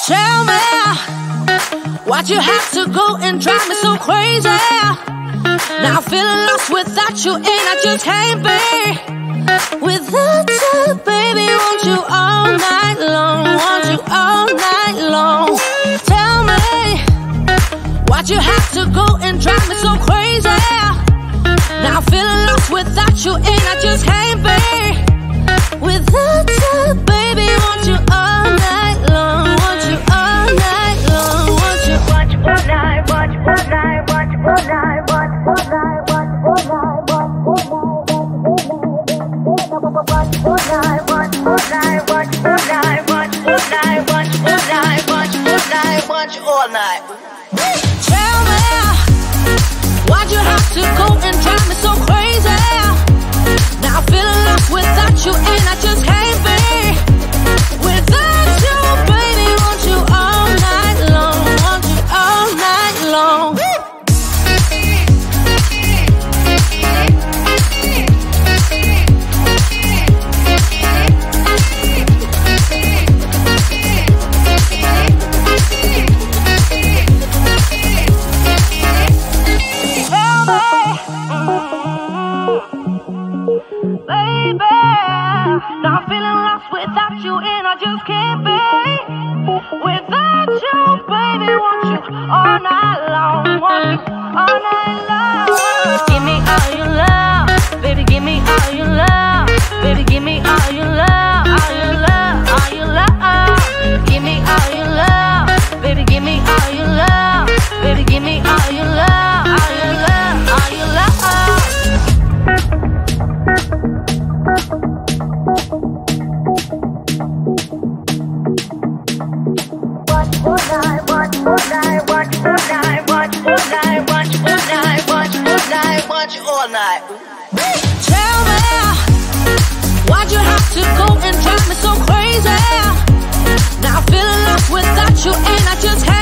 Tell me, why'd you have to go and drive me so crazy? Now I'm feeling lost without you, and I just can't be without you, baby. Want you all night long, want you all night long. Tell me, why'd you have to go and drive me so crazy? Now I'm feeling lost without you, and I just can't be without you, baby. Want you all night long, want you all night long, want you all night, want you all night, want you all night, want you all night, want you all night, want you all night, want you all night, want you all night, want you all night, want you all night, want you all night, want you all night. Tell me, why'd you have to go and drive me so crazy? Now I'm feeling lost without you, and I just can't be without you, baby. Want you all night long, want you all night long. Now I'm feeling lost without you, and I just can't be without you, baby. Want you all night long, want you all night long. Give me all your love, baby. Give me all your love, baby. Give me all your love, all your love, all your love. Give me all your love, baby. Give me all your love, baby. Give me all your love, all your love, all your love. All night. Tell me, why'd you have to go and drive me so crazy? Now I'm feeling lost without you, and I just can't.